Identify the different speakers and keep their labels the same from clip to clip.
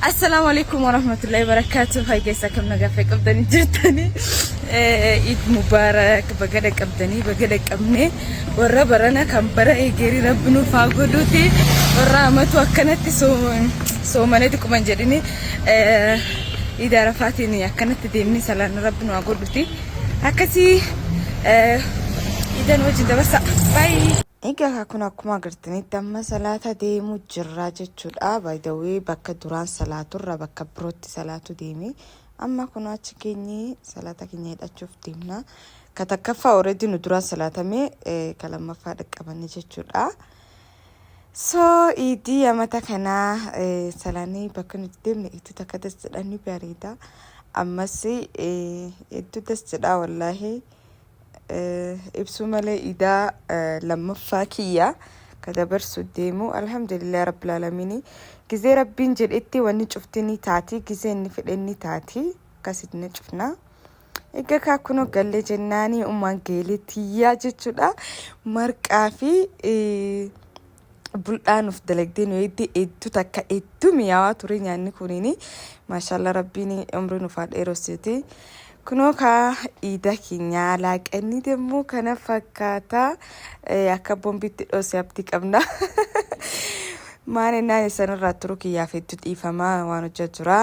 Speaker 1: السلام عليكم ورحمة الله وبركاته. هاي كيسكم نقفك أبدني جرتني عيد مبارك بقدك أبدني بقدك أبني ورا برنا كم برا يجري ربنا فاقدوتي ورا ما توكلت سومنتكم من جريني إذا رفعتني كانت تديني سلام ربنا فاقدوتي هكذي إذا وجد بس باي. Egaa kun akkuma agartanitti amma salaata deemu jirra jechuudha. By the way bakka duraan salaaturra bakka birootti salaatu deemi. Amma kun achi keenyi salaata keenya hidhachuuf deemna. Ka takkaffaa already nu duraan salaatame ka lammaffaa dhaqqabanne jechuudha. So idi amata kana salaanii bakka nuti deemne itti takka dasjedhani bareeda. Ammas itti dasjedha wallahi. ibsu malee idaa lammaffaa kiyya kadabarsu deemu alhamdulillah rabbil alamin gizee rabbiin jedhetti wanni cuftini taati gizee inni fedhenni taati kasidne cufna egaa kakuno galle jennaani umman geeletiya jechuudha marqaa fi buldaanuuf dalagdeen weeddi eddu takka eddu miyaawaa ture nyaanni kunini maashaallah rabbiin umrii nuuf dheeressiti kuno ka ida kinya laaqani demo kana fakkaata akka bombitti dhose abdi qabna maane naan sanarra turuki yaafetti dhiifama waan hojjetura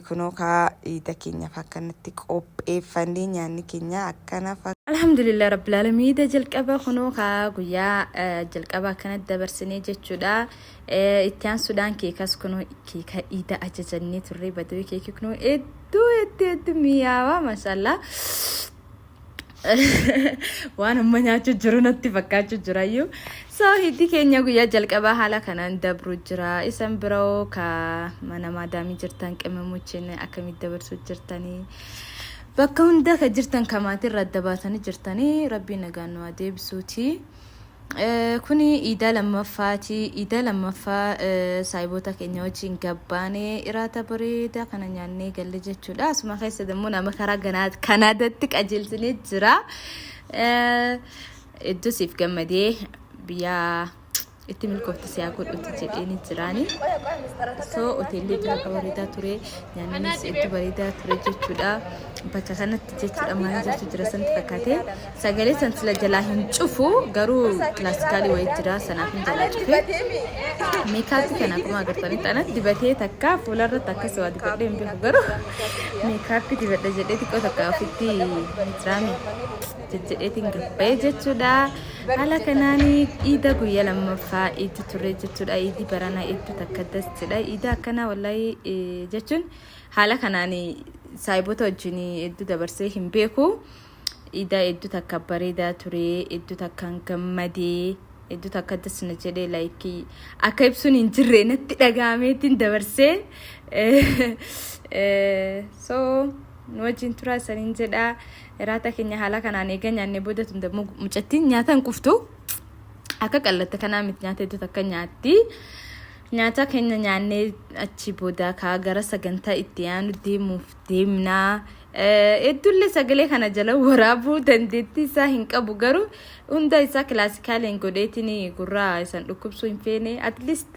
Speaker 1: kuno ka ida kinya fakkanatti qopheeffannee nyaanni kinya akkana alhamdulillah rabbil alamin ida jalqaba kuno ka guyyaa jalqaba kana dabarsine jechuudha ittiyaan suudaan keekas kuno keeka ida ajajannee turre badwe keeki kuno eddu miyawa mashallah waan amma nyaachu jiru natti fakkaachu jiraayyu so hiddi keenya guyyaa jalqaba haala kanaan dabru jira isan biroo ka mana maadaamii jirtan qimamuchin akkamitti dabarsu jirtanii bakka hunda ka jirtan kamaatiin radda baatanii jirtanii rabbiin nagaan nu adeebisuuti kuni ida lammaffaa saayibota keenya wajjin gabbaane iraata bareeda kana nyaannee galle jechuudha asuma keessa demmoo nama karaa kanaadatti qajeelsinee jira iddoo siif gammadee biyyaa itti milkoofti siyaa godhutti jedheeni jiraani so hoteelli bareedaa ture nyaannis itti bareedaa ture jechuudha bakka kanatti jechuudha maal jechu jira santi fakkaate sagalee san sila jalaa hin cufu garuu klaasikaalii wayii jira sanaaf hin jalaa cufe meekaapii kana akkuma agartanitti ana dibatee takka fuularratti akkas waa dibadhee hin beeku garuu meekaapii dibadha jedhee xiqqoo takka ofitti mitiraami jedheetiin gabba'ee jechuudha haala kanaani ida guyyaa lammaffaa itti ture jechuudha idi barana itti takka dasjedha ida akkana wallahi jechuun haala kanaani saayibota wajjin iddoo dabarsee hin beeku ida iddoo takka bareedaa ture iddoo takka gammadee iddoo takka dasna jedhee like akka ibsuun hin jirre natti dhagaameetiin dabarsee so wajjin tura sanin jedha iraata keenya haala kanaan eega nyaanne booda tundammoo mucattiin nyaatan quftu akka qallatta kanaa miti nyaata iddoo takka nyaatti nyaata keenya nyaannee achi booda kaa gara sagantaa itti yaanu deemuuf deemnaa eddulle sagalee kana jala waraabuu dandeettii isaa hin qabu garuu hunda isaa kilaasikaaleen godheetiin gurraa isan dhukkubsuu hin feene at least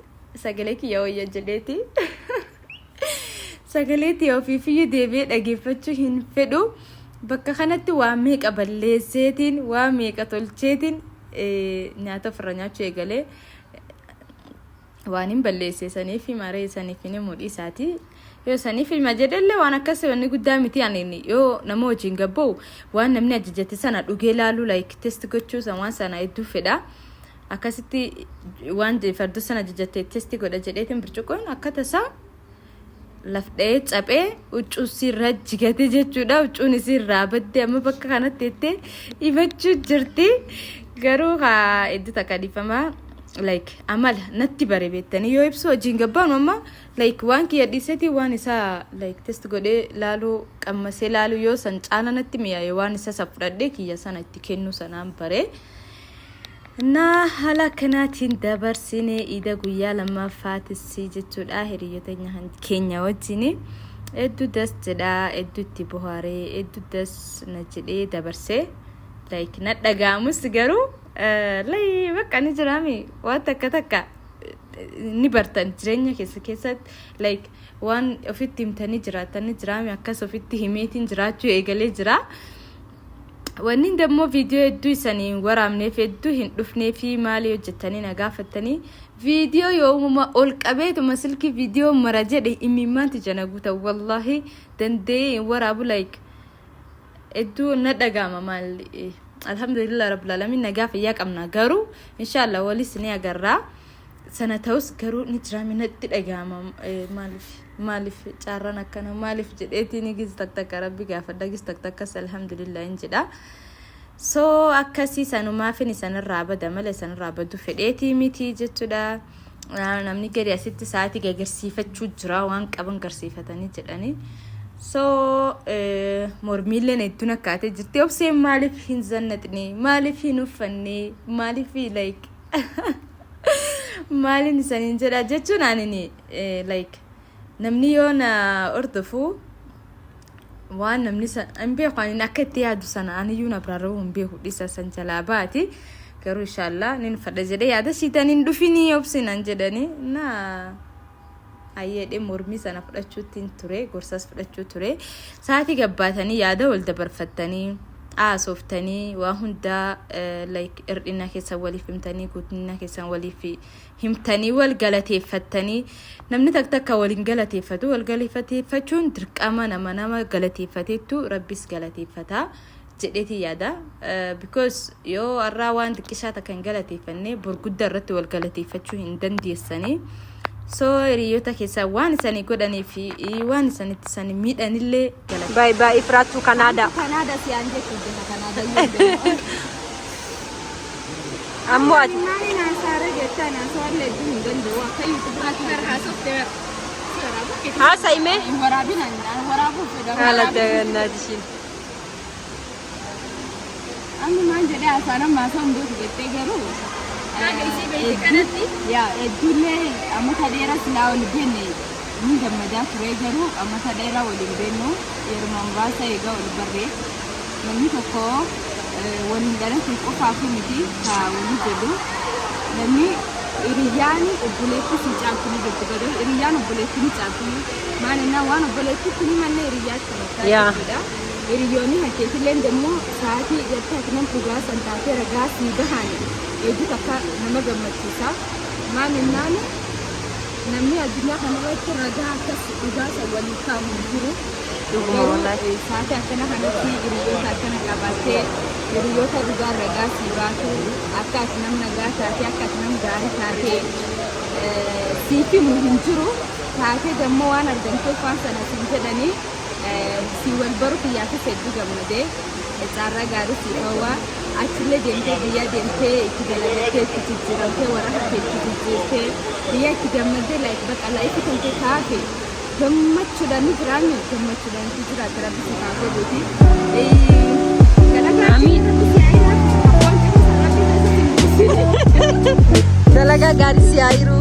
Speaker 1: sagalee kiyya wayya jedheeti sagaleetii ofiifiyyuu deebi'ee dhageeffachuu hin fedhu bakka kanatti waa meeqa balleesseetiin waa meeqa tolcheetiin nyaata ofirra nyaachuu eegalee waan hin balleessaniif maree saniif ni mudhii isaati yoo saniif ilma jedhellee waan akkasii wanni guddaa miti ani yoo nama wajjin gabba'u waan namni ajajate sana dhugee laaluu like test gochuu waan sana hedduu fedha akkasitti waan fardo sana ajajate test godha jedheetiin bircuqoon akka tasaa lafdee caphee uccuu sirra jigate jechuudha uccuun sirraa badde amma bakka kanatti ettee ibachuu jirti garuu haa iddoo takka dhiifama like amala natti bare beettanii yoo ibsu wajjin gabbaan amma like waan kiyya dhiisetii waan isaa like test godhee laaluu qammasee laaluu yoo san caala natti mi'aaye waan isaa safudhadhee kiyya sana itti kennu sanaan bare na haala kanaatiin dabarsine ida guyyaa lammaffaatisii jechuudha hiriyoota keenya wajjin hedduu das jedha hedduu itti bohaaree hedduu das na jedhee dabarsee like na dhagaamus garuu bakka ni jiraami waan takka ni bartan jireenya keessatti like waan ofitti himtanii jiraatanii jiraame akkas ofitti himeetiin jiraachuu eegalee jira. Wanni immoo viidiyoo hedduu isanii waraabneef hedduu hin dhufnee fi maali hojjettanii na gaafattanii viidiyoo yoomuma ol qabeetuma silkii viidiyoo mara jedhe imimmaanti jana guuta wallahi dandee waraabu like hedduu na dhagama maali. Alhamdulillah rabbil alamin nagaa fayyaa qabna garuu inshallah walis ni agarra sana ta'us garuu ni jiraame natti dhagama maalif caarran akkana maalif jedheetiin gis takka rabbi gaafadha gis takka alhamdulillah injida so akkasi sanumaa fini sanarraa bada mala sanarraa badu fedheeti miti jechuudha. Namni gadi asitti sa'aatii gagarsiifachuu jira waan qaban garsiifatanii jedhanii so mormiileen hedduu nakkaatee jirti obseen maalif hin zannatne maalif hin uffanne maalif like maalin isaaniin jedha jechuun anini like namni yoona ordofu waan namni san beeku ani akka itti yaadu sana aniyyuu na biraarraa hin beeku dhisa san jalaa baati garuu inshallah nin fadha jedhee yaada siitaniin dhufinii obsinan jedhanii na ayyee mormii sana fudhachuutiin ture gorsas fudhachuu ture sa'aatii gabbaatanii yaada wal dabarfattanii aasoftanii waa hunda like irdina keessa waliif himtanii guutina keessa waliif himtanii wal galateeffattanii namni takka waliin galateeffatu wal galateeffachuun dirqama nama galateeffateetu rabbis galateeffata jedheeti yaada because yoo arraa waan xiqqishaa takkan galateeffanne burguddaa irratti wal galateeffachuu hin dandeessanii. So hiriyoota keessa waan isanii godhanii fi waan isanitti isanii miidhanillee galata.
Speaker 2: Bye bye Ifraatu Canada.
Speaker 1: Canada si anje kujja Canada.
Speaker 2: Ammo ati.
Speaker 1: Nani na sare getta na solle dun gando wa kai kubra kar ha software.
Speaker 2: Ha saime?
Speaker 1: Warabi na warabu feda.
Speaker 2: Ala na dishin.
Speaker 1: Amma manje da asana ma son do gette garu. Ya edule amata dera sila olibene ni gamada kuregaru amata dera olibeno Mombasa ega olibarre nami tokko wani dara ko faafi miti ka wani dedu nami iriyani obuletti si chaakuni dedu iriyani obuletti ni chaakuni manena wan obuletti kuni manne iriyatti
Speaker 2: ya
Speaker 1: iriyoni haketilen demo saati gatta kanan puga santate raga si bahani edu takka nama gammachisa manenani namni addunyaa kanarratti ragaa akkas dhugaasa walii kaamu jiru saate akkana kanatti hiriyoota akkana qabattee hiriyoota dhugaa ragaa si baatu akka ati nam nagaa taatee akka ati nam gaarii taatee siifi mu hin jiru taatee dammoo waan argamtee waan sana siin jedhanii si wal baru kiyyaafis hedduu gammadee caarraa gaarii si dhowwaa achillee deemtee biyya deemtee itti galagattee itti jijjiiramtee waraqaa itti jijjiirtee biyya itti gammaddee like baqa laayifi kan kee taate gammachuudhaan ni jiraanne gammachuudhaan ni jiraata rabbi si kaafee gooti.
Speaker 2: Dalagaa gaarii si haayiru.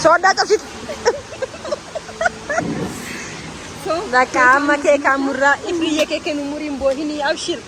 Speaker 2: Soda kapsit. So nakama ke kamura ifriye ke kenumurin bohini abshir.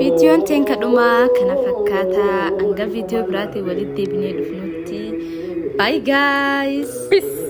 Speaker 1: Videoon tenka dhuma kana fakkaata hanga video biraatti walitti deebinee dhufnutti bye guys.
Speaker 2: Peace.